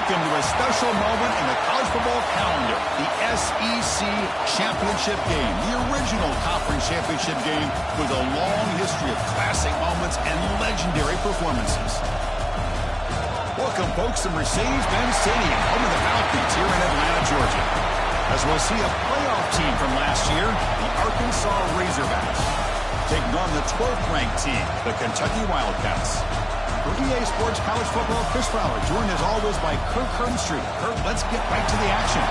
Welcome to a special moment in the college football calendar, the SEC Championship game, the original conference championship game with a long history of classic moments and legendary performances. Welcome, folks, to Mercedes-Benz Stadium, home of the Falcons here in Atlanta, Georgia, as we'll see a playoff team from last year, the Arkansas Razorbacks, taking on the 12th-ranked team, the Kentucky Wildcats. For EA Sports College Football, Chris Fowler, joined as always by Kirk Herbstreit. Kirk, let's get right to the action.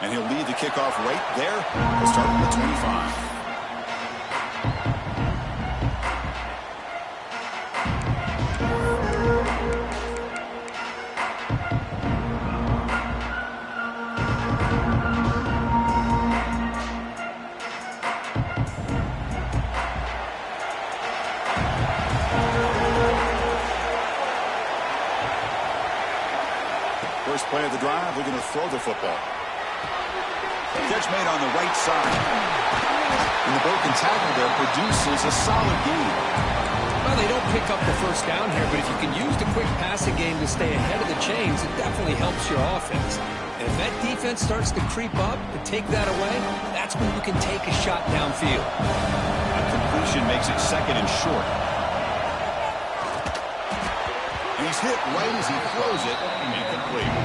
And he'll lead the kickoff right there. We'll start with the 25. First play of the drive, we're going to throw the football. Catch made on the right side. And the broken tackle there produces a solid gain. Well, they don't pick up the first down here, but if you can use the quick passing game to stay ahead of the chains, it definitely helps your offense. And if that defense starts to creep up and take that away, that's when you can take a shot downfield. A completion makes it second and short. And he's hit right as he throws it, incomplete.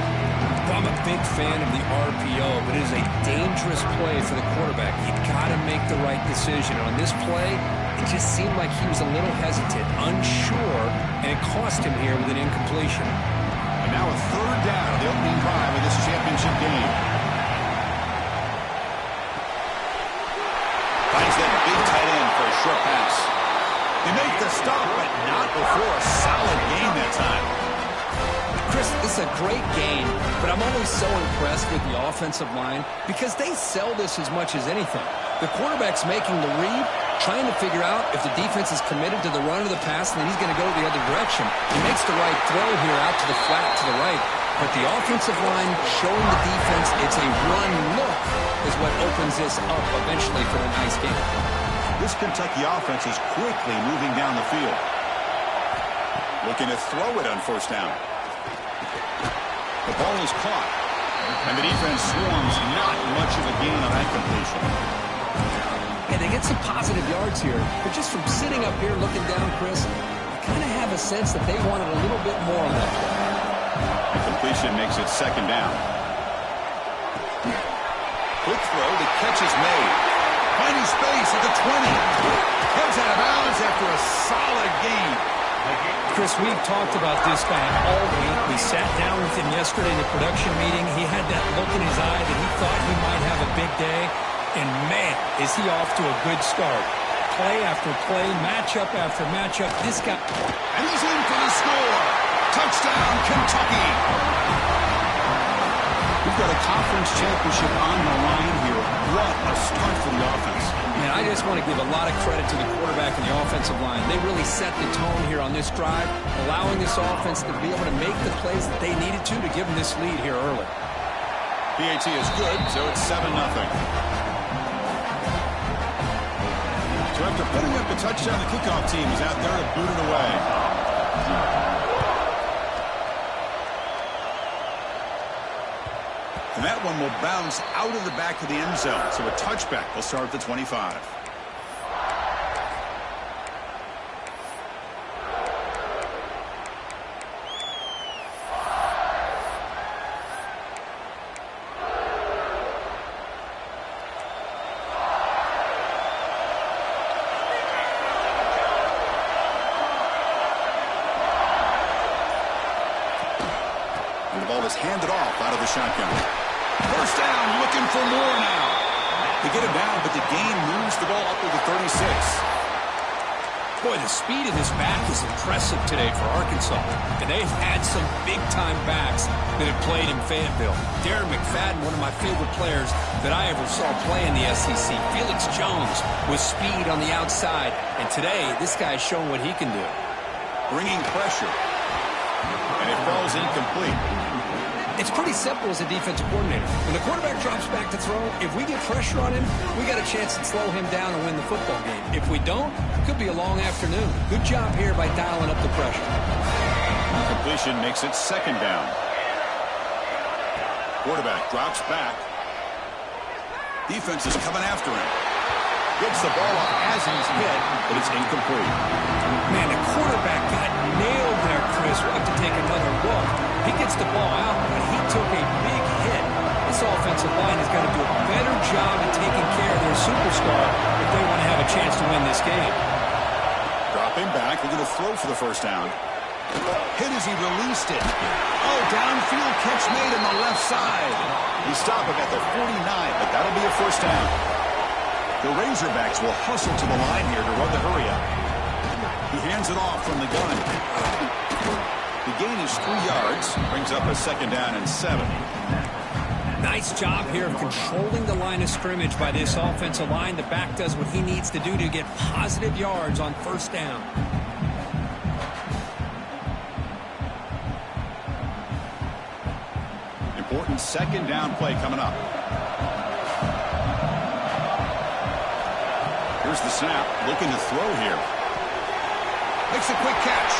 I'm a big fan of the RPO, but it is a dangerous play for the quarterback. You've got to make the right decision. On this play, it just seemed like he was a little hesitant, unsure, and it cost him here with an incompletion. And now a third down of the opening drive of this championship game. Finds that big tight end for a short pass. They make the stop, but not before a solid gain that time. Chris, this is a great game, but I'm always so impressed with the offensive line because they sell this as much as anything. The quarterback's making the read, trying to figure out if the defense is committed to the run or the pass, and then he's going to go the other direction. He makes the right throw here out to the flat to the right, but the offensive line showing the defense it's a run look is what opens this up eventually for a nice game. This Kentucky offense is quickly moving down the field. Looking to throw it on first down. The ball is caught, and the defense swarms. Not much of a gain on that completion. And they get some positive yards here, but just from sitting up here looking down, Chris, I kind of have a sense that they wanted a little bit more on that play. The completion makes it second down. Quick throw, the catch is made. Finding space at the 20. Comes out of bounds after a solid gain. Chris, we've talked about this guy all week. We sat down with him yesterday in the production meeting. He had that look in his eye that he thought he might have a big day. And, man, is he off to a good start. Play after play, matchup after matchup. This guy... And he's in for the score. Touchdown, Kentucky. We've got a conference championship on the line here. What a start for the offense. Man, I just want to give a lot of credit to the quarterback and the offensive line. They really set the tone here on this drive, allowing this offense to be able to make the plays that they needed to give them this lead here early. PAT is good, so it's 7-0. So after putting up a touchdown, the kickoff team is out there to boot it away. And that one will bounce out of the back of the end zone. So a touchback will start at the 25. And the ball is handed off out of the shotgun. First down, looking for more now. They get it down, but the gain moves the ball up to the 36. Boy, the speed in this back is impressive today for Arkansas. And they've had some big-time backs that have played in Fayetteville. Darren McFadden, one of my favorite players that I ever saw play in the SEC. Felix Jones with speed on the outside. And today, this guy's shown what he can do. Bringing pressure. And it falls incomplete. It's pretty simple as a defensive coordinator. When the quarterback drops back to throw, if we get pressure on him, we got a chance to slow him down and win the football game. If we don't, it could be a long afternoon. Good job here by dialing up the pressure. Completion makes it second down. Quarterback drops back. Defense is coming after him. Gets the ball up as he's hit, but it's incomplete. Man, the quarterback got nailed there, Chris. We'll have to take another look. He gets the ball out, but he took a big hit. This offensive line has got to do a better job of taking care of their superstar if they want to have a chance to win this game. Dropping back, looking to throw for the first down. Hit as he released it. Oh, downfield catch made on the left side. He stopped him at the 49, but that'll be a first down. The Razorbacks will hustle to the line here to run the hurry-up. He hands it off from the gun. The gain is 3 yards, brings up a second down and 7. Nice job here of controlling the line of scrimmage by this offensive line. The back does what he needs to do to get positive yards on first down. Important second down play coming up. Here's the snap, looking to throw here. Makes a quick catch.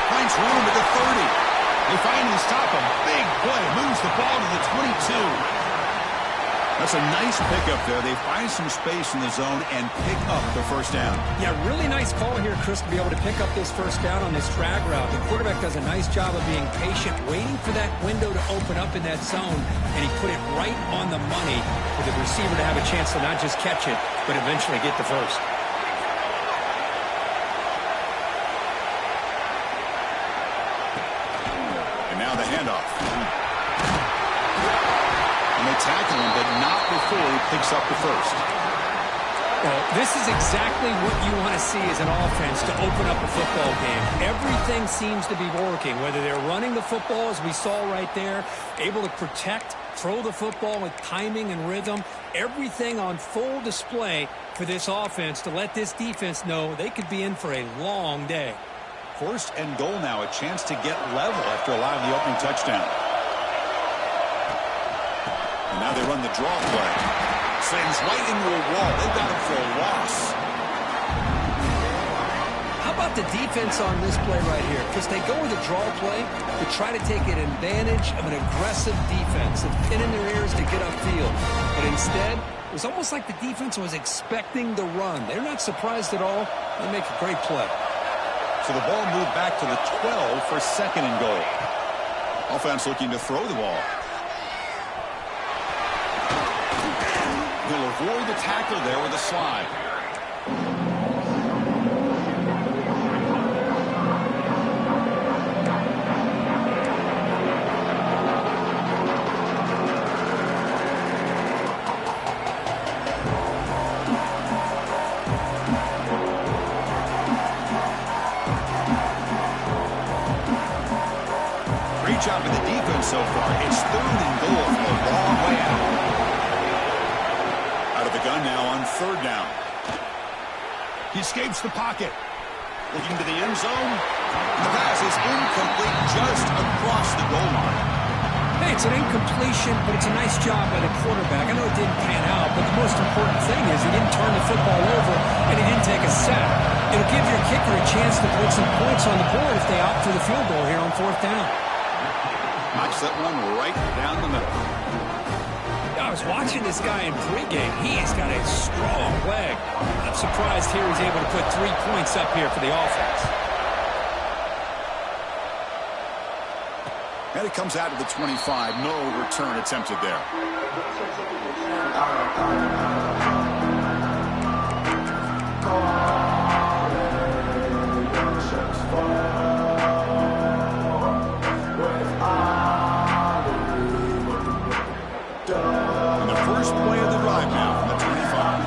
Finds room at the 30. They finally stop him. Big play. Moves the ball to the 22. That's a nice pickup there. They find some space in the zone and pick up the first down. Yeah, really nice call here, Chris, to be able to pick up this first down on this drag route. The quarterback does a nice job of being patient, waiting for that window to open up in that zone, and he put it right on the money for the receiver to have a chance to not just catch it, but eventually get the first. Now the handoff. And they tackle him, but not before he picks up the first. Well, this is exactly what you want to see as an offense to open up a football game. Everything seems to be working, whether they're running the football, as we saw right there, able to protect, throw the football with timing and rhythm. Everything on full display for this offense to let this defense know they could be in for a long day. First and goal now, a chance to get level after allowing the opening touchdown. And now they run the draw play. Sends right into a wall. They've got him for a loss. How about the defense on this play right here? Because they go with a draw play to try to take an advantage of an aggressive defense and pin in their ears to get upfield. But instead, it was almost like the defense was expecting the run. They're not surprised at all. They make a great play. So the ball moved back to the 12 for second and goal. Offense looking to throw the ball. He'll avoid the tackle there with a slide. Great job of the defense so far. It's third and goal from a long way out. Out of the gun now on third down. He escapes the pocket. Looking to the end zone. The pass is incomplete just across the goal line. Hey, it's an incompletion, but it's a nice job by the quarterback. I know it didn't pan out, but the most important thing is he didn't turn the football over and he didn't take a sack. It'll give your kicker a chance to put some points on the board if they opt for the field goal here on fourth down. Knocks that one right down the middle. I was watching this guy in pregame. He's got a strong leg. I'm surprised here he's able to put 3 points up here for the offense. And it comes out of the 25. No return attempted there. And the first play of the drive now from the 25.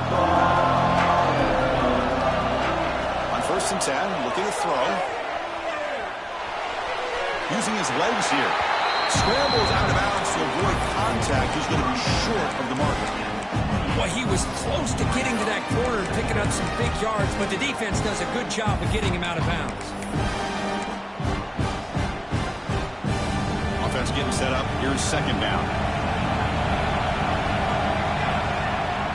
On first First and 10, looking to throw. Using his legs here. Scrambles out of bounds to avoid contact. He's going to be short of the mark. Well, he was close to getting to that corner and picking up some big yards, but the defense does a good job of getting him out of bounds. Offense getting set up. Here's second down.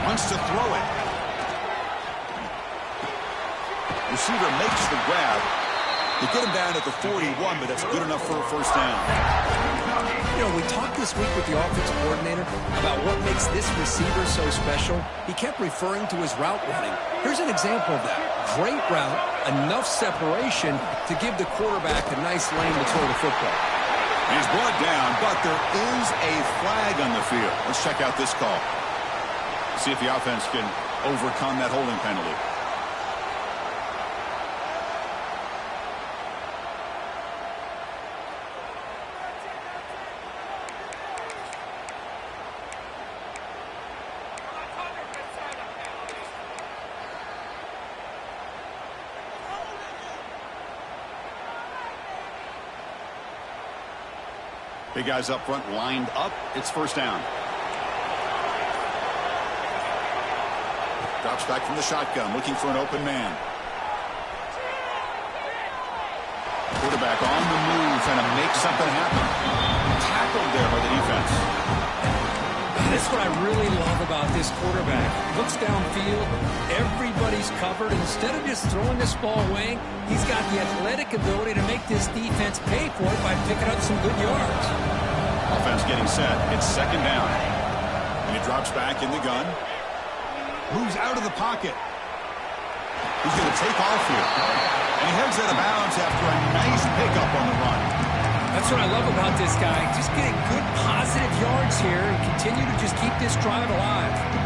Wants to throw it. Receiver makes the grab. They get him down at the 41, but that's good enough for a first down. You know, we talked this week with the offensive coordinator about what makes this receiver so special. He kept referring to his route running. Here's an example of that. Great route, enough separation to give the quarterback a nice lane to throw the football. He's brought down, but there is a flag on the field. Let's check out this call. See if the offense can overcome that holding penalty. Big guys up front lined up. It's first down. Drops back from the shotgun, looking for an open man. Quarterback on the move, trying to make something happen. Tackled there by the defense. That's what I really love about this quarterback. Looks downfield, everybody's covered. Instead of just throwing this ball away, he's got the athletic ability to make this defense pay for it by picking up some good yards. Offense getting set. It's second down. And he drops back in the gun. Moves out of the pocket. He's going to take off here. And he heads out of bounds after a nice pickup on the run. That's what I love about this guy. Just getting good positive yards here and continue to just keep this drive alive.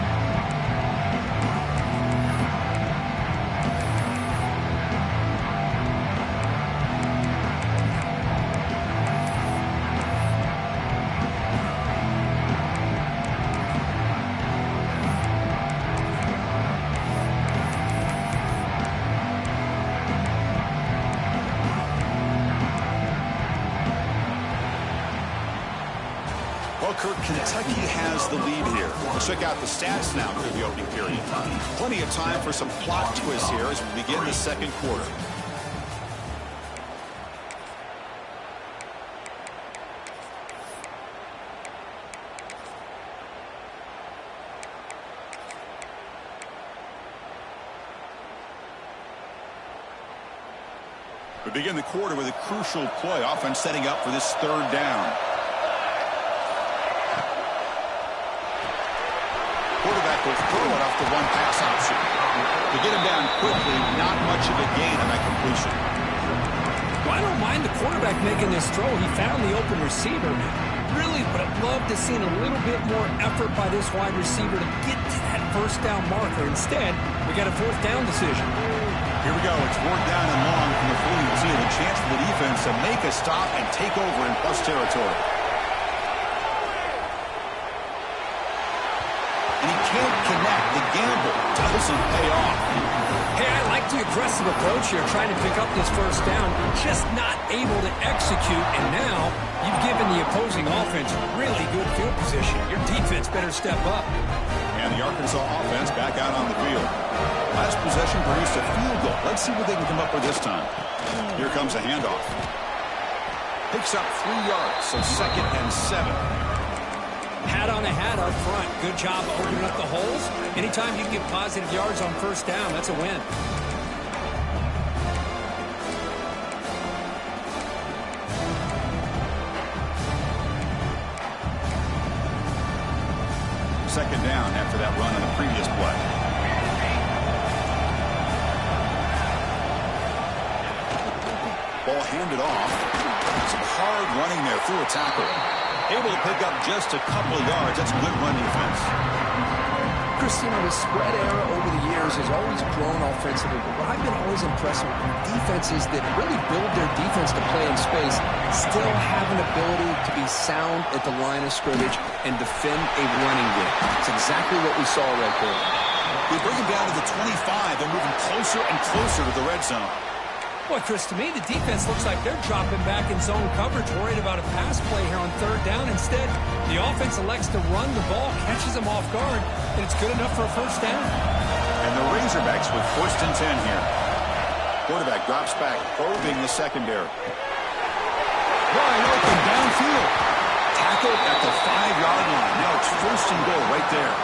Kirk, Kentucky has the lead here. Let's check out the stats now for the opening period. Plenty of time for some plot twists here as we begin the second quarter. We begin the quarter with a crucial play. Offense setting up for this third down. Quarterback will throw it off the one pass option. To get him down quickly, not much of a gain on that completion. Well, I don't mind the quarterback making this throw. He found the open receiver. Really would have loved to see a little bit more effort by this wide receiver to get to that first down marker. Instead, we got a fourth down decision. Here we go. It's fourth down and long from the 42. A chance for the defense to make a stop and take over in plus territory. And he can't connect. The gamble doesn't pay off. Hey, I like the aggressive approach here, trying to pick up this first down, just not able to execute, and now you've given the opposing offense really good field position. Your defense better step up. And the Arkansas offense back out on the field. Last possession produced a field goal. Let's see what they can come up with this time. Here comes a handoff. Picks up 3 yards, so second and 7. Hat on a hat up front. Good job opening up the holes. Anytime you can get positive yards on first down, that's a win. Second down after that run on the previous play. Ball handed off. Some hard running there through a tackle. Able to pick up just a couple of yards. That's good run defense. Chris, you know, the spread era over the years has always grown offensively, but what I've been always impressed with defenses that really build their defense to play in space still have an ability to be sound at the line of scrimmage and defend a running game. It's exactly what we saw right there. They bring him down to the 25. They're moving closer closer and closer to the red zone. Boy, Chris, to me, the defense looks like they're dropping back in zone coverage, worried about a pass play here on third down. Instead, the offense elects to run the ball, catches them off guard, and it's good enough for a first down. And the Razorbacks with 1st and 10 here. Quarterback drops back, probing the secondary. Wide open downfield. Tackled at the 5-yard line. Now it's 1st and goal right there.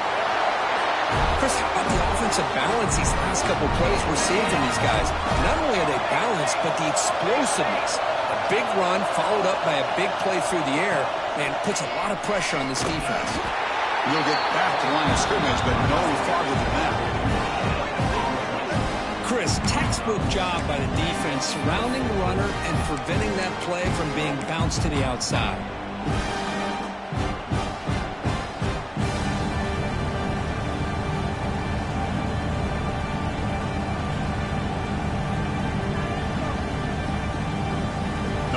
Chris, how about the offensive balance these last couple plays we're seeing from these guys? Not only are they balanced, but the explosiveness. A big run followed up by a big play through the air, and puts a lot of pressure on this defense. You'll get back to the line of scrimmage, but no farther than that. Chris, textbook job by the defense, surrounding the runner and preventing that play from being bounced to the outside.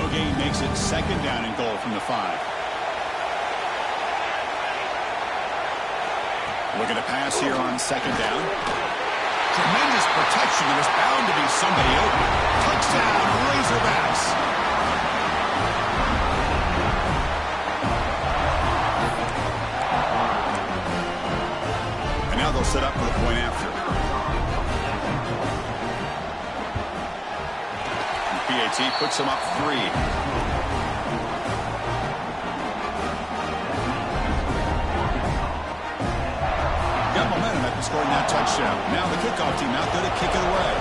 Gain makes it 2nd down and goal from the 5. Looking to pass here on 2nd down. Tremendous protection. There's bound to be somebody open. Touchdown, Razorbacks. And now they'll set up for the point after. PAT puts them up 3. Got momentum after scoring that touchdown. Now the kickoff team out there to kick it away.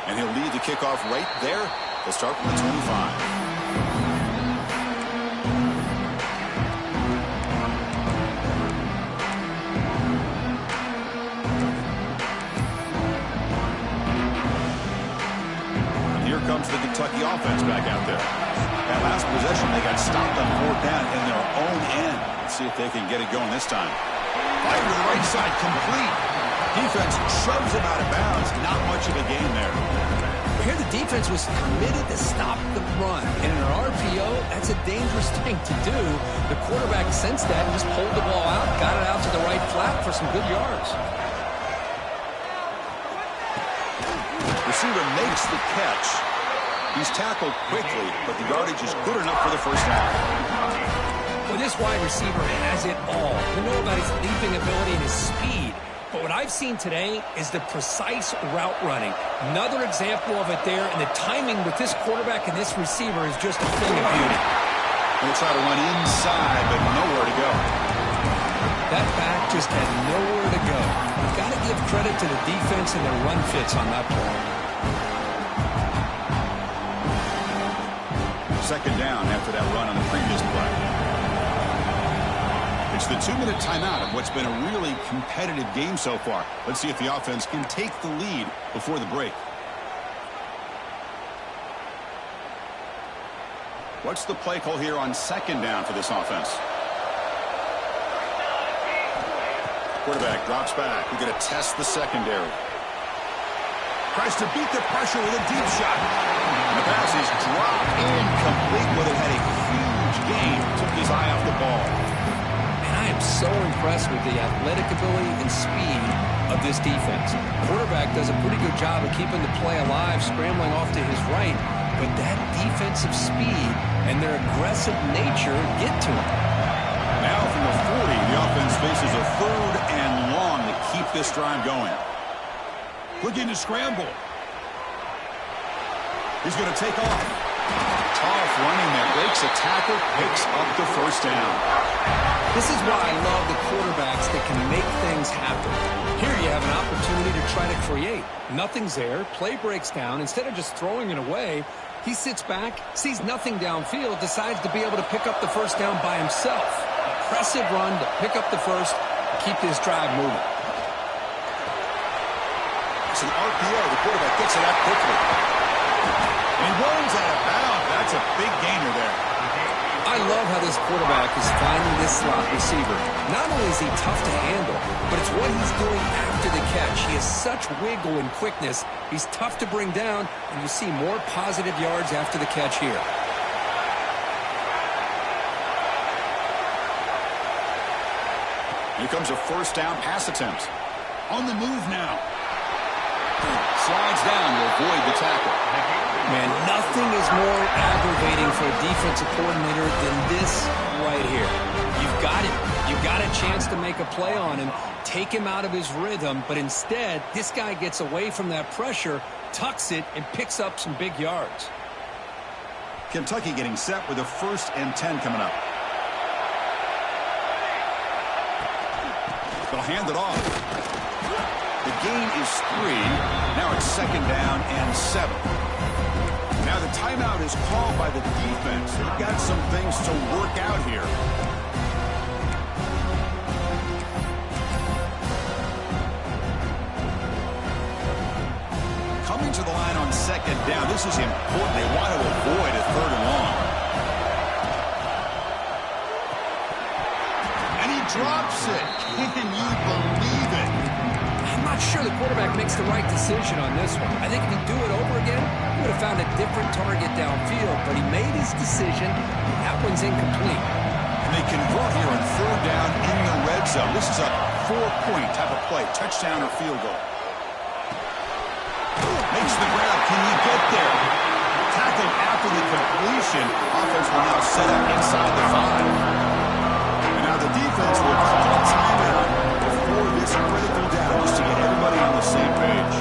And he'll lead the kickoff right there. They'll start from the 25. Comes the Kentucky offense back out there. That last possession, they got stopped on 4th down in their own end. Let's see if they can get it going this time. Fire to the right side, complete. Defense shoves him out of bounds. Not much of a gain there. Here the defense was committed to stop the run. And in an RPO, that's a dangerous thing to do. The quarterback sensed that and just pulled the ball out, got it out to the right flat for some good yards. Receiver makes the catch. He's tackled quickly, but the yardage is good enough for the first down. Well, this wide receiver has it all. We know about his leaping ability and his speed. But what I've seen today is the precise route running. Another example of it there, and the timing with this quarterback and this receiver is just a thing of beauty. We'll try to run inside, but nowhere to go. That back just had nowhere to go. You've got to give credit to the defense and their run fits on that play. 2nd down after that run on the previous play. It's the 2-minute timeout of what's been a really competitive game so far. Let's see if the offense can take the lead before the break. What's the play call here on 2nd down for this offense? Quarterback drops back. We're going to test the secondary. Tries to beat the pressure with a deep shot. And the pass is dropped incomplete, but it had a huge gain. Took his eye off the ball. And I am so impressed with the athletic ability and speed of this defense. The quarterback does a pretty good job of keeping the play alive, scrambling off to his right. But that defensive speed and their aggressive nature get to him. Now from the 40, the offense faces a 3rd and long to keep this drive going. Looking to scramble. He's going to take off. Tough running there. Breaks a tackle, picks up the first down. This is why I love the quarterbacks that can make things happen. Here you have an opportunity to try to create. Nothing's there. Play breaks down. Instead of just throwing it away, he sits back, sees nothing downfield, decides to be able to pick up the first down by himself. Impressive run to pick up the first, keep this drive moving. It's an RPO. The quarterback gets it out quickly. And he rolls out of bounds. That's a big gainer there. I love how this quarterback is finding this slot receiver. Not only is he tough to handle, but it's what he's doing after the catch. He has such wiggle and quickness. He's tough to bring down, and you see more positive yards after the catch here. Here comes a first down pass attempt. On the move now. Slides down to avoid the tackle. Man, nothing is more aggravating for a defensive coordinator than this right here. You've got him. You've got a chance to make a play on him, take him out of his rhythm, but instead, this guy gets away from that pressure, tucks it, and picks up some big yards. Kentucky getting set with a 1st and 10 coming up. They'll hand it off. The gain is 3. Now it's 2nd down and 7. Now the timeout is called by the defense. They've got some things to work out here. Coming to the line on 2nd down. This is important. They want to avoid a 3rd and long. And he drops it. Can you believe it? I'm not sure the quarterback makes the right decision on this one. I think if he'd do it over again, he would have found a different target downfield, but he made his decision. That one's incomplete. And they convert here on 3rd down in the red zone. This is a 4-point type of play, touchdown or field goal. Makes the grab. Can you get there? Tackled after the completion. Offense will now set up inside the 5. And now the defense will call a timeout before this critical down just to get everybody on the same page.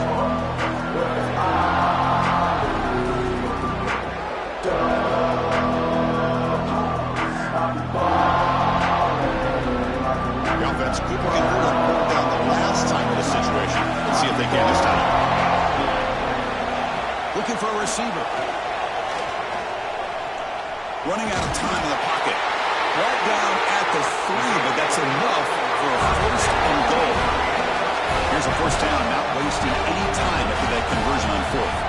The offense couldn't get rid of the down the last time in this situation. Let's see if they can this time. Looking for a receiver. Running out of time in the pocket. Brought down at the 3, but that's enough for a 1st and goal. Here's a 1st down, not wasting any time after that conversion on 4th.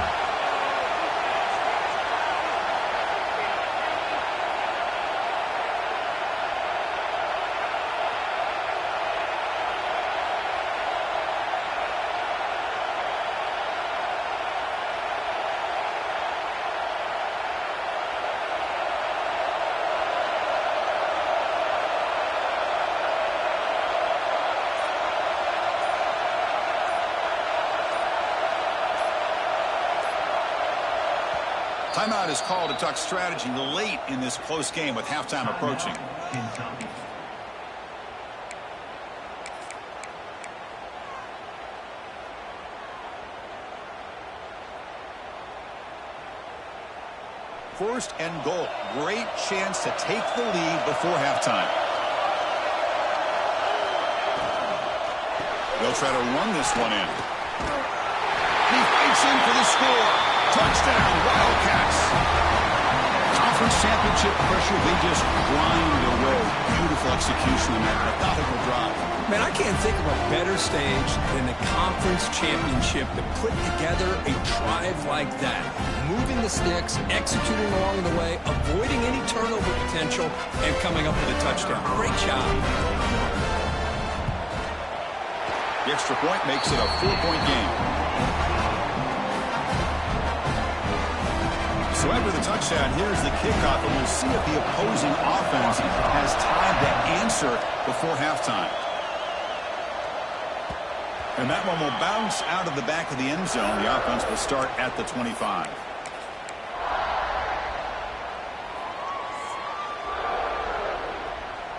Timeout is called to talk strategy late in this close game with halftime approaching. First and goal. Great chance to take the lead before halftime. They'll try to run this one in. He fights in for the score. Touchdown, Wildcats. Conference championship pressure, they just grind away. Beautiful execution on that methodical drive. Man, I can't think of a better stage than the conference championship to put together a drive like that. Moving the sticks, executing along the way, avoiding any turnover potential, and coming up with a touchdown. Great job. The extra point makes it a 4-point game. So after the touchdown, here's the kickoff, and we'll see if the opposing offense has time to answer before halftime. And that one will bounce out of the back of the end zone. The offense will start at the 25.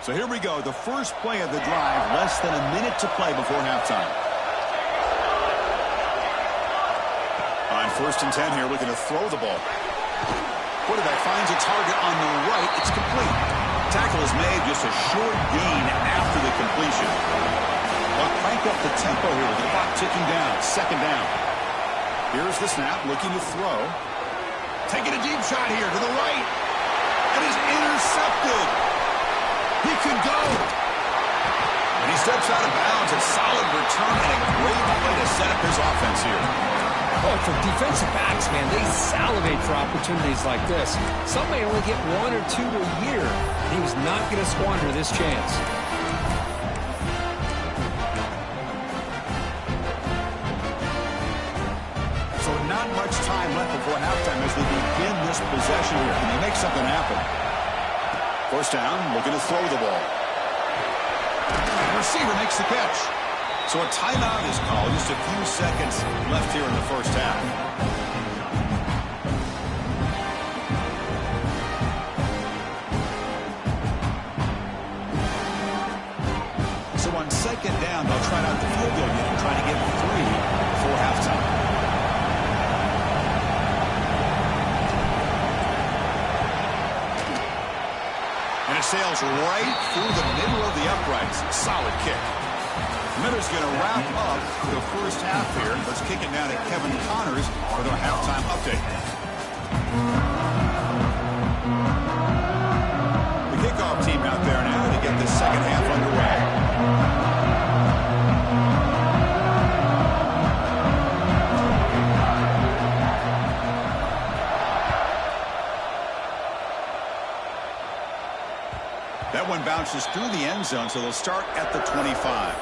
So here we go, the first play of the drive, less than a minute to play before halftime. On 1st and 10 here, looking to throw the ball. Quarterback finds a target on the right. It's complete. Tackle is made, just a short gain after the completion. They'll crank up the tempo here with the clock ticking down. 2nd down. Here's the snap, looking to throw. Taking a deep shot here to the right. And is intercepted. He could go. And he steps out of bounds. A solid return and a great way to set up his offense here. Oh, for defensive backs, man, they salivate for opportunities like this. Some may only get 1 or 2 a year. He was not going to squander this chance. So not much time left before halftime as they begin this possession here. Can they make something happen? 1st down, looking to throw the ball. receiver makes the catch. So a timeout is called. Just a few seconds left here in the first half. So on second down, they'll try out the field goal unit, trying to get 3 before halftime. And it sails right through the middle of the uprights. Solid kick. Miller's going to wrap up the first half here. Let's kick it down to Kevin Connors with our halftime update. The kickoff team out there now to get the second half underway. That one bounces through the end zone, so they'll start at the 25.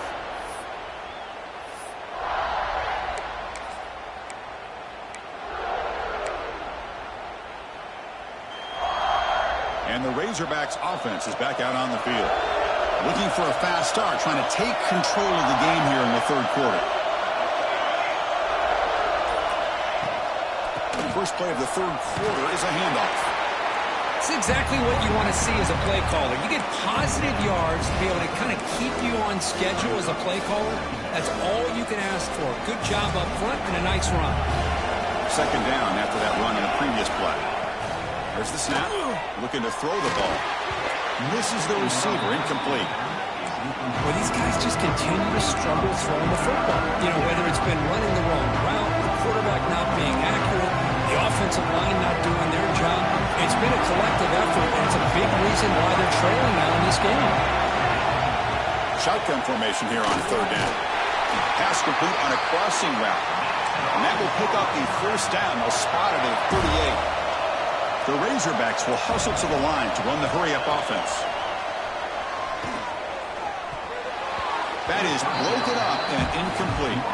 And the Razorbacks offense is back out on the field. Looking for a fast start, trying to take control of the game here in the third quarter. The first play of the third quarter is a handoff. It's exactly what you want to see as a play caller. You get positive yards to be able to kind of keep you on schedule as a play caller. That's all you can ask for. Good job up front and a nice run. Second down after that run in a previous play. There's the snap. Looking to throw the ball. Misses the receiver. Incomplete. Well, these guys just continue to struggle throwing the football. You know, whether it's been running the wrong route, the quarterback not being accurate, the offensive line not doing their job. It's been a collective effort, and it's a big reason why they're trailing now in this game. Shotgun formation here on third down. Pass complete on a crossing route. And that will pick up the first down. They'll spot it at 38. The Razorbacks will hustle to the line to run the hurry-up offense. That is broken up and incomplete.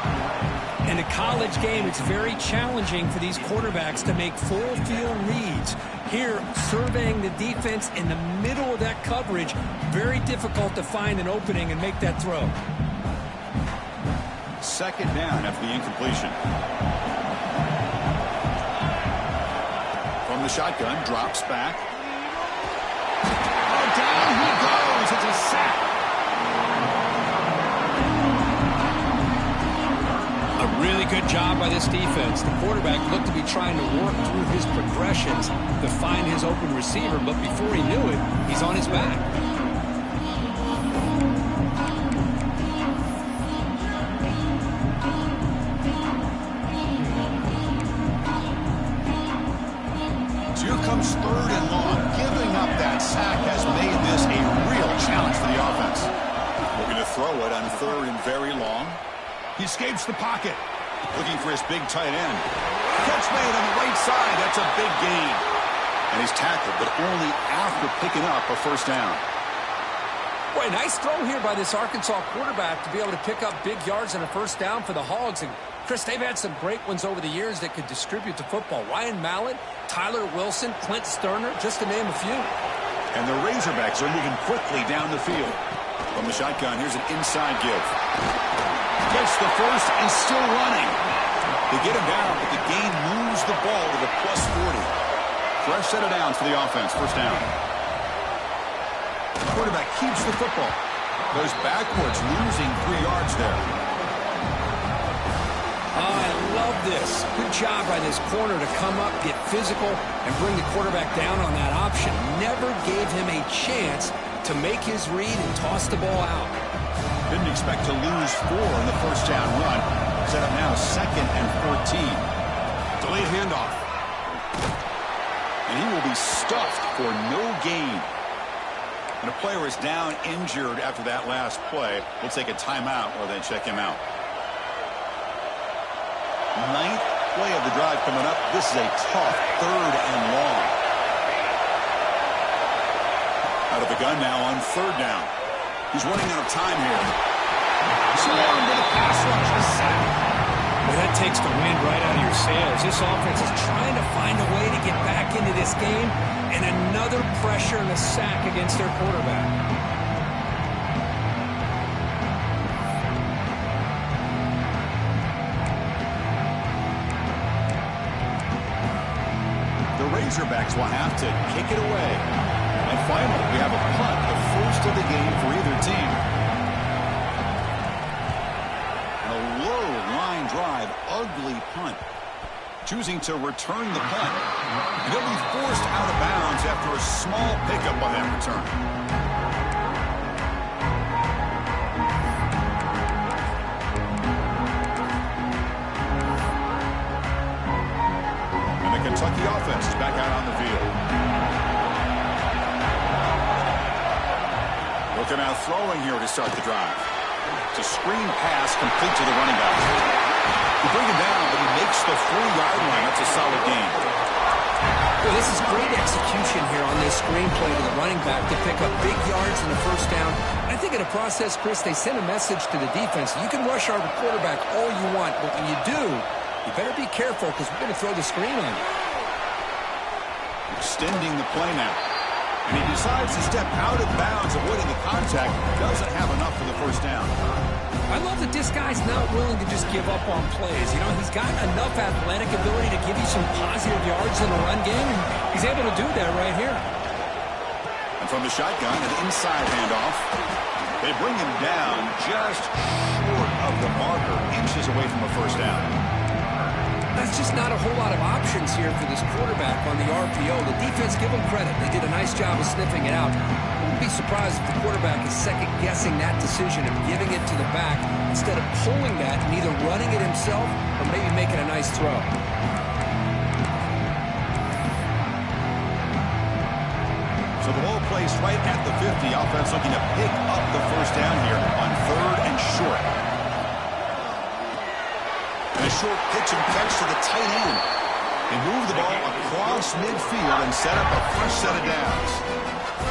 In a college game, it's very challenging for these quarterbacks to make full field reads. Here, surveying the defense in the middle of that coverage, very difficult to find an opening and make that throw. Second down after the incompletion. From the shotgun, drops back. Oh, down he goes. It's a sack. A really good job by this defense. The quarterback looked to be trying to work through his progressions to find his open receiver, but before he knew it, he's on his back. Comes third and long. Giving up that sack has made this a real challenge for the offense. Looking to throw it on third and very long. He escapes the pocket. Looking for his big tight end. Catch made on the right side. That's a big gain. And he's tackled, but only after picking up a first down. Boy, nice throw here by this Arkansas quarterback to be able to pick up big yards on a first down for the Hogs. And Chris, they've had some great ones over the years that could distribute the football. Ryan Mallett, Tyler Wilson, Clint Sterner, just to name a few. And the Razorbacks are moving quickly down the field. From the shotgun, here's an inside give. Gets the first and still running. They get him down, but the gain moves the ball to the plus 40. Fresh set of downs for the offense. First down. The quarterback keeps the football. Goes backwards, losing 3 yards there. Oh, I love this. Good job by this corner to come up, get physical, and bring the quarterback down on that option. Never gave him a chance to make his read and toss the ball out. Didn't expect to lose 4 in the first down run. Set up now second and 14. Delayed handoff. And he will be stuffed for no gain. And a player is down injured after that last play. We'll take a timeout while they check him out. 9th play of the drive coming up. This is a tough third and long. Out of the gun now on third down. He's running out of time here. Swarm with a pass rush, a sack. Well, that takes the wind right out of your sails. This offense is trying to find a way to get back into this game, and another pressure and a sack against their quarterback. Razorbacks will have to kick it away. And finally, we have a punt, the first of the game for either team. A low line drive, ugly punt. Choosing to return the punt. And he'll be forced out of bounds after a small pickup on that return. And the Kentucky offense is back out on the field. Looking out throwing here to start the drive. It's a screen pass complete to the running back. You bring him down, but he makes the 4-yard line. That's a solid gain. Well, this is great execution here on this screenplay to the running back to pick up big yards in the first down. I think in the process, Chris, they send a message to the defense. You can rush our quarterback all you want, but when you do, you better be careful because we're going to throw the screen on you. Extending the play now. And he decides to step out of bounds, avoiding the contact. Doesn't have enough for the first down. I love that this guy's not willing to just give up on plays. You know, he's got enough athletic ability to give you some positive yards in the run game, and he's able to do that right here. And from the shotgun, an inside handoff. They bring him down just short of the marker, inches away from a first down. That's just not a whole lot of options here for this quarterback on the RPO. The defense, give them credit. They did a nice job of sniffing it out. I wouldn't be surprised if the quarterback is second-guessing that decision of giving it to the back instead of pulling that and either running it himself or maybe making a nice throw. So the ball placed right at the 50. Offense looking to pick up the first down here on 3rd and short. And a short pitch and catch to the tight end. They move the ball across midfield and set up a fresh set of downs.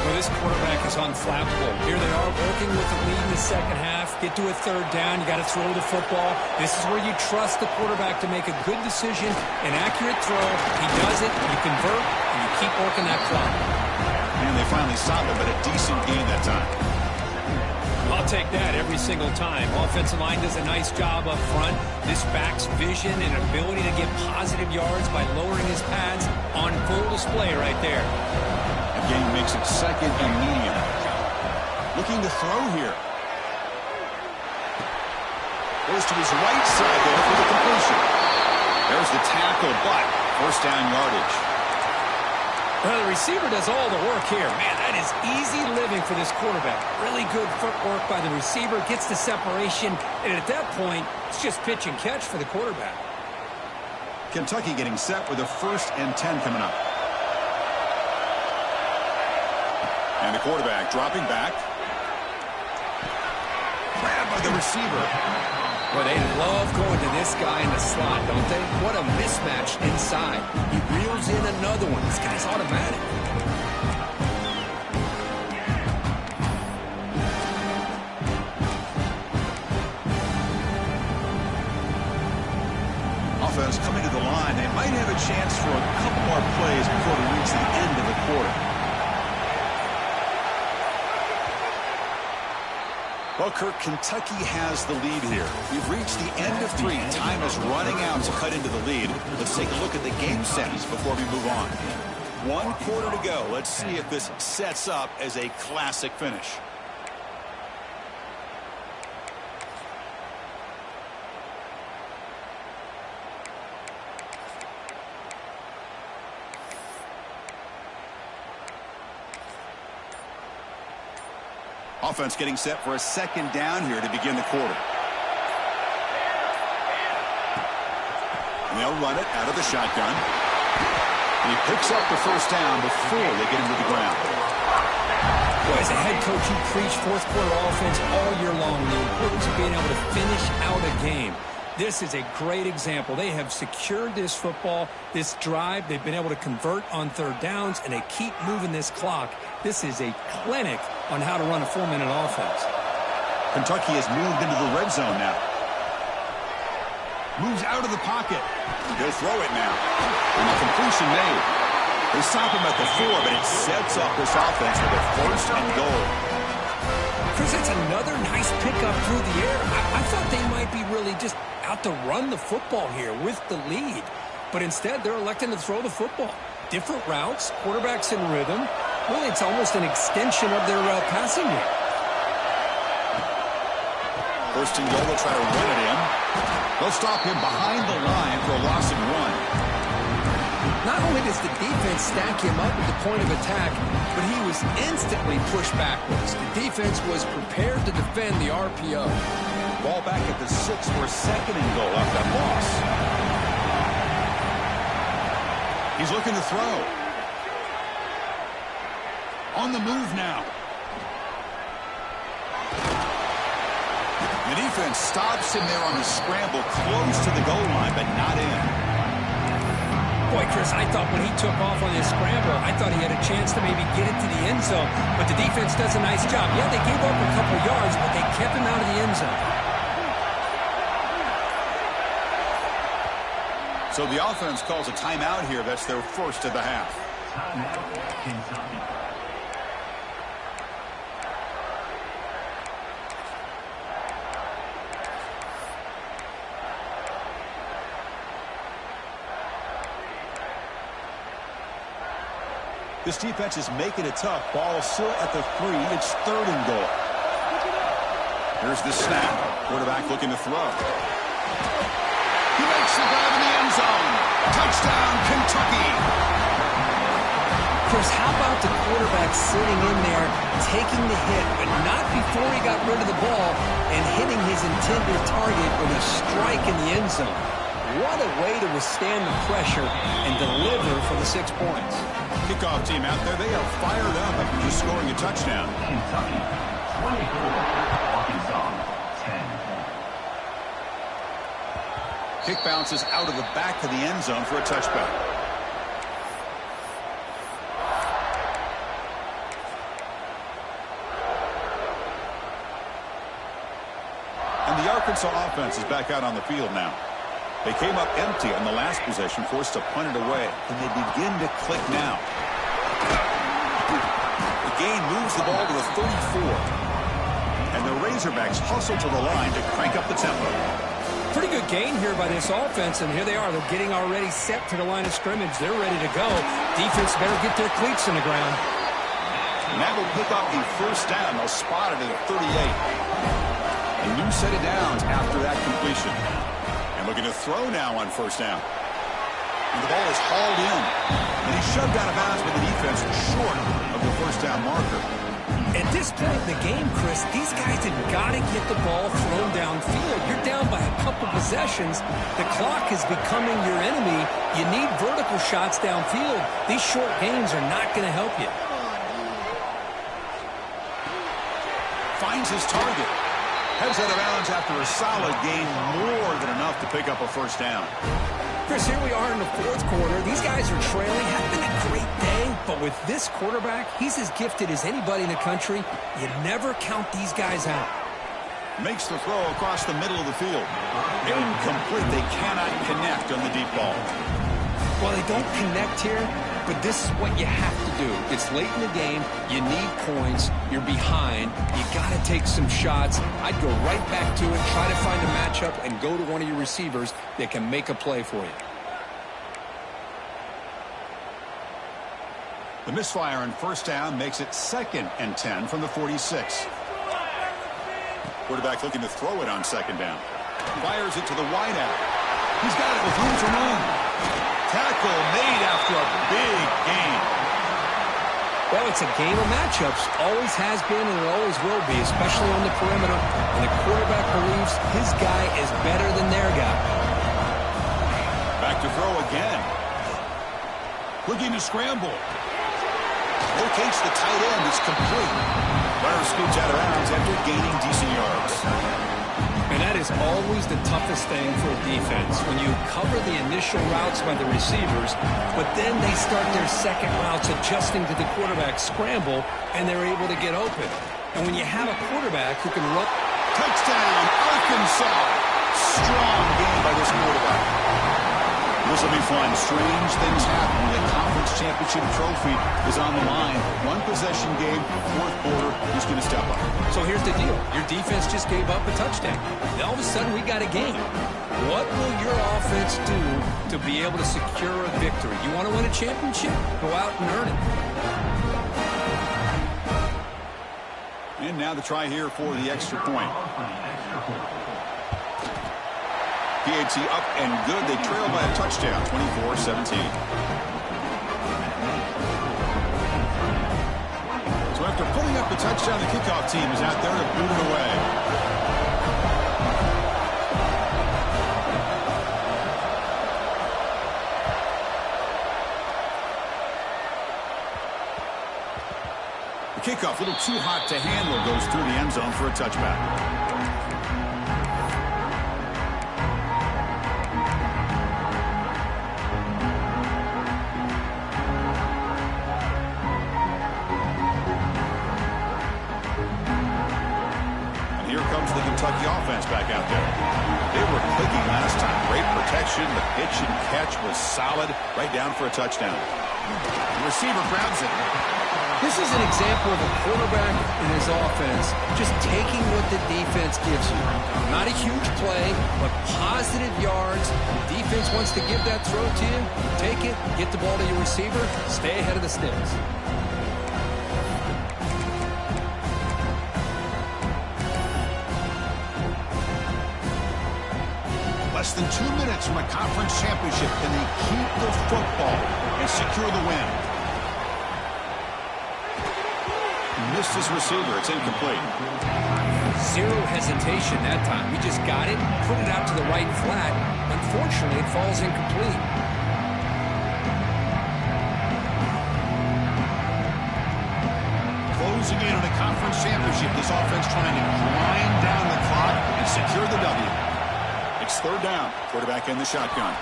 Well, this quarterback is unflappable. Here they are working with the lead in the second half. Get to a 3rd down. You got to throw the football. This is where you trust the quarterback to make a good decision, an accurate throw. He does it, you convert, and you keep working that clock. And they finally stop him, but a decent gain that time. I'll take that every single time. Offensive line does a nice job up front. This back's vision and ability to get positive yards by lowering his pads on full display right there. Again, makes it 2nd and medium. Looking to throw here. Goes to his right side there for the completion. There's the tackle, but first down yardage. Well, the receiver does all the work here. Man, that is easy living for this quarterback. Really good footwork by the receiver, gets the separation, and at that point, it's just pitch and catch for the quarterback. Kentucky getting set with a 1st and 10 coming up. And the quarterback dropping back. Grabbed by the receiver. Boy, they love going to this guy in the slot, don't they? What a mismatch inside. He reels in another one. This guy's automatic. Offense coming to the line. They might have a chance for a couple more plays before we reach the end of the quarter. Well, Kirk, Kentucky has the lead here. We've reached the end of 3. Time is running out to cut into the lead. Let's take a look at the game sets before we move on. 1 quarter to go. Let's see if this sets up as a classic finish. Offense getting set for a 2nd down here to begin the quarter. And they'll run it out of the shotgun. And he picks up the first down before they get him to the ground. Boy, as a head coach, you preach 4th quarter offense all year long. The importance of being able to finish out a game. This is a great example. They have secured this football, this drive. They've been able to convert on 3rd downs, and they keep moving this clock. This is a clinic on how to run a 4-minute offense. Kentucky has moved into the red zone now. Moves out of the pocket. He'll throw it now. And the completion made. They stop him at the 4, but it sets up this offense with a 1st and goal. Chris, it's another nice pickup through the air. I thought they might be really just out to run the football here with the lead. But instead, they're electing to throw the football. Different routes, quarterbacks in rhythm. Really, it's almost an extension of their passing game. First and goal, they'll try to run it in. They'll stop him behind the line for a loss of 1. Not only does the defense stack him up at the point of attack, but he was instantly pushed backwards. The defense was prepared to defend the RPO. Ball back at the 6 for a second and goal after that loss. He's looking to throw. On the move now. The defense stops him there on the scramble, close to the goal line, but not in. Boy, Chris, I thought when he took off on his scramble, I thought he had a chance to maybe get it to the end zone. But the defense does a nice job. Yeah, they gave up a couple yards, but they kept him out of the end zone. So the offense calls a timeout here. That's their first of the half. This defense is making it tough. Ball still at the 3. It's 3rd and goal. Here's the snap. Quarterback looking to throw. He makes the grab in the end zone. Touchdown, Kentucky. Chris, how about the quarterback sitting in there, taking the hit, but not before he got rid of the ball and hitting his intended target with a strike in the end zone. What a way to withstand the pressure and deliver for the 6 points. Kickoff team out there, they are fired up after just scoring a touchdown. Kentucky, 24, Arkansas, 10. Kick bounces out of the back of the end zone for a touchback. And the Arkansas offense is back out on the field now. They came up empty on the last possession, forced to punt it away, and they begin to click now. The game moves the ball to the 34. And the Razorbacks hustle to the line to crank up the tempo. Pretty good gain here by this offense, and here they are. They're getting already set to the line of scrimmage. They're ready to go. Defense better get their cleats in the ground. And that will pick up the first down. They'll spot it at the 38. A new set of downs after that completion. Looking to throw now on first down. And the ball is hauled in. And he's shoved out of bounds with the defense short of the first down marker. At this point in the game, Chris, these guys have got to get the ball thrown downfield. You're down by a couple possessions. The clock is becoming your enemy. You need vertical shots downfield. These short gains are not going to help you. Finds his target. Heads out of bounds after a solid gain, more than enough to pick up a first down. Chris, here we are in the 4th quarter. These guys are trailing. Had been a great day, but with this quarterback, he's as gifted as anybody in the country. You never count these guys out. Makes the throw across the middle of the field. Incomplete. They cannot connect on the deep ball. Well, they don't connect here, but this is what you have to do. It's late in the game. You need points. You're behind. You got to take some shots. I'd go right back to it, try to find a matchup, and go to one of your receivers that can make a play for you. The misfire on first down makes it 2nd and 10 from the 46. Quarterback looking to throw it on 2nd down. Fires it to the wideout. He's got it with room to run. Tackle made after a big gain. Well, it's a game of matchups. Always has been and it always will be, especially on the perimeter. And the quarterback believes his guy is better than their guy. Back to throw again. Looking to scramble. Locates the tight end. It's complete. Runner scoots out of bounds after gaining decent yards. And that is always the toughest thing for a defense, when you cover the initial routes by the receivers, but then they start their second routes adjusting to the quarterback's scramble, and they're able to get open. And when you have a quarterback who can run... Touchdown, Arkansas! Strong game by this quarterback. This will be fun. Strange things happen when the conference championship trophy is on the line. One possession game, fourth quarter, who's going to step up? So here's the deal. Your defense just gave up a touchdown. Now all of a sudden we got a game. What will your offense do to be able to secure a victory? You want to win a championship? Go out and earn it. And now the try here for the extra point. PAT up and good. They trail by a touchdown, 24-17. So after putting up a touchdown, the kickoff team is out there to boot it away. The kickoff, a little too hot to handle, goes through the end zone for a touchback. Kentucky offense back out there. They were clicking last time. Great protection. The pitch and catch was solid. Right down for a touchdown. The receiver grabs it. This is an example of a quarterback and his offense just taking what the defense gives you. Not a huge play, but positive yards. The defense wants to give that throw to you. Take it, get the ball to your receiver, stay ahead of the sticks. Less than 2 minutes from a conference championship. Can they keep the football and secure the win? Missed his receiver. It's incomplete. Zero hesitation that time. We just got it, put it out to the right flat. Unfortunately, it falls incomplete. Closing in on a conference championship. This offense trying to grind down the clock and secure the W. It's third down. Quarterback in the shotgun.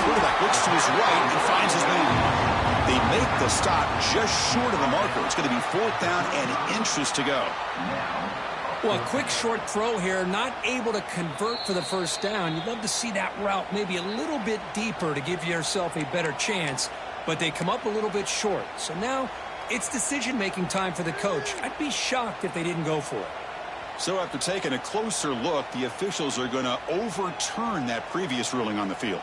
Quarterback looks to his right and finds his man. They make the stop just short of the marker. It's going to be fourth down and inches to go. Well, a quick short throw here, not able to convert for the first down. You'd love to see that route maybe a little bit deeper to give yourself a better chance, but they come up a little bit short. So now it's decision-making time for the coach. I'd be shocked if they didn't go for it. So after taking a closer look, the officials are going to overturn that previous ruling on the field.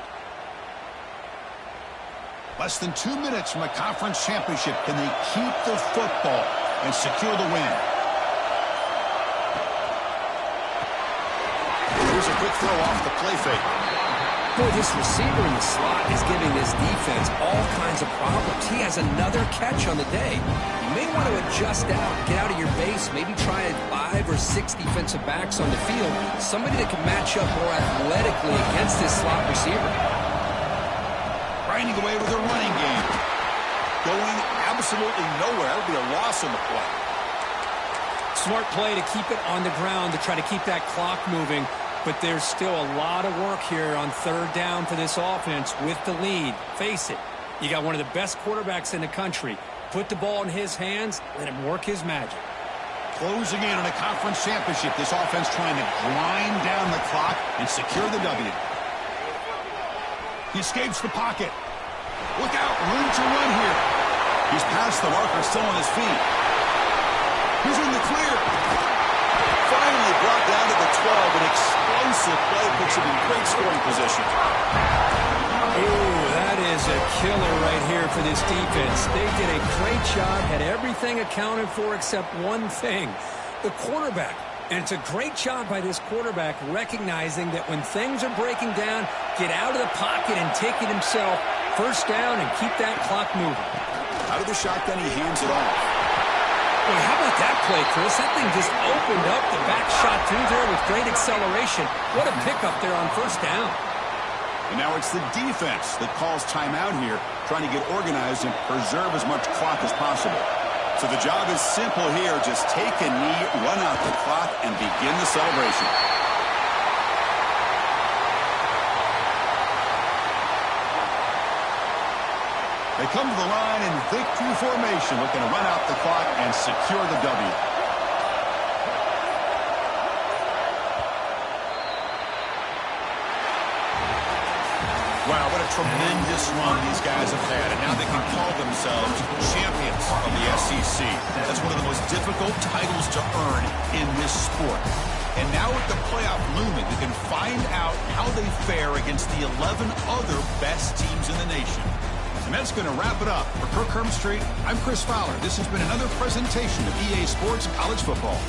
Less than 2 minutes from a conference championship. Can they keep the football and secure the win? Here's a quick throw off the play fake. Boy, this receiver in the slot is giving this defense all kinds of problems. He has another catch on the day. You may want to adjust out, get out of your base, maybe try 5 or 6 defensive backs on the field, somebody that can match up more athletically against this slot receiver. Grinding away with a running game. Going absolutely nowhere. That would be a loss on the play. Smart play to keep it on the ground to try to keep that clock moving. But there's still a lot of work here on third down for this offense with the lead. Face it, you got one of the best quarterbacks in the country. Put the ball in his hands, let him work his magic. Closing in on a conference championship. This offense trying to grind down the clock and secure the W. He escapes the pocket. Look out, room to run here. He's past the marker, still on his feet. He's in the clear. Finally brought down to the 12. An explosive play puts him in great scoring position. Ooh, that is a killer right here for this defense. They did a great job, had everything accounted for except one thing, the quarterback. And it's a great job by this quarterback recognizing that when things are breaking down, get out of the pocket and take it himself. First down and keep that clock moving. Out of the shotgun, he hands it off. Well, how about that play, Chris? That thing just opened up. The back shot through there with great acceleration. What a pickup there on first down. And now it's the defense that calls timeout here, trying to get organized and preserve as much clock as possible. So the job is simple here. Just take a knee, run out the clock, and begin the celebration. They come to the line in victory formation, looking to run out the clock and secure the W. Wow, what a tremendous run these guys have had, and now they can call themselves champions of the SEC. That's one of the most difficult titles to earn in this sport. And now with the playoff looming, we can find out how they fare against the 11 other best teams in the nation. And that's going to wrap it up. For Kirk Herbstreit, I'm Chris Fowler. This has been another presentation of EA Sports College Football.